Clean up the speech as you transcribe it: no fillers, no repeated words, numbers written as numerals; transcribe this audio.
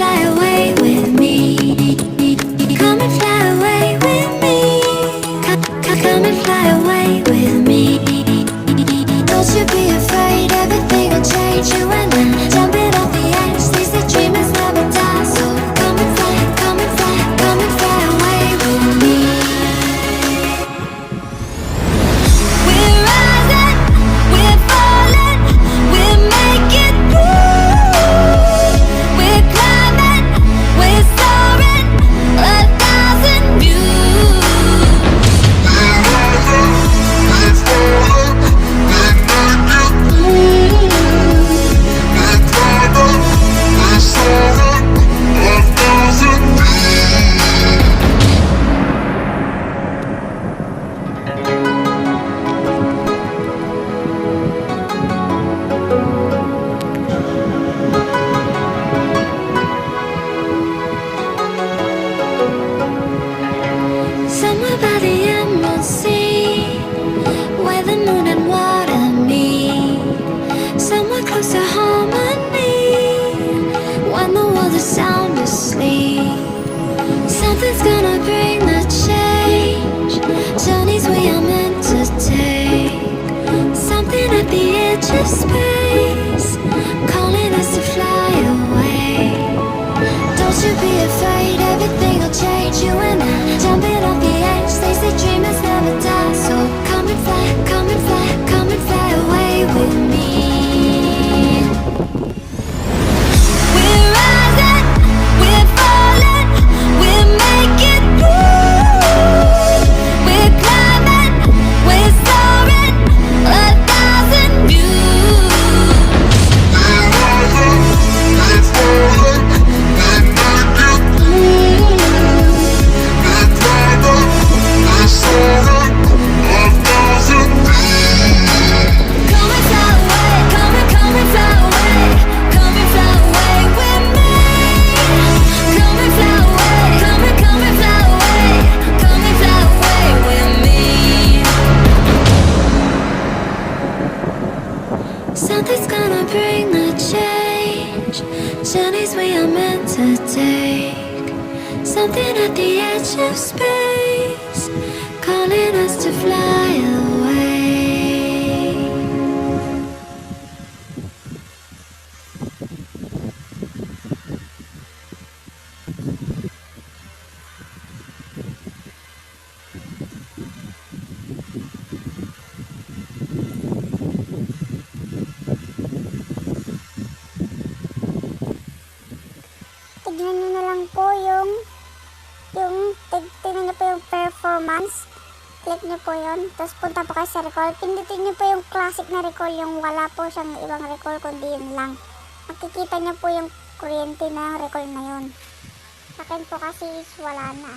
fly away with me. Come and fly away with me. Come and fly away with me. Don't you be afraid, everything will change. You and I, jumping off the edge. They say dreamers never die. So come and fly, come and fly, come and fly away with me. We're rising, we're falling, we're making through. We're climbing, we're soaring, 1,000 views. We're rising, we're falling, we're making through. We're climbing, we're soaring, 1,000 feet. Somewhere by the emerald sea, where the moon and water meet. Somewhere close to harmony, when the world is sound asleep. Something's gonna bring the change, journeys we are meant to take. Something at the edge of space, calling us to fly away. Don't you be afraid, everything will change. You and I, jumping off the edge. They say dreamers never die. So come and fly, come and fly, come and fly away with me. We're rising, we're falling, we're making through. We're climbing, we're soaring, 1,000 views. We're rising, we're falling, we're making through. We're climbing, we're soaring, 1,000 feet. Come and fly away, come and fly away, come and fly away with me. Come and fly away, come and fly away, come and fly away with me. Something's gonna bring the change, journeys we are meant to take. Something at the edge of space, calling us to fly away. Tignan nyo na lang po tignan nyo po yung performance. Click nyo po yun. Tapos punta po kayo sa recall. Pindutin nyo po yung classic na recall. Yung wala po siyang ibang recall kundi yun lang. Makikita nyo po yung kuryente na recall na yun. Akin po kasi is wala na.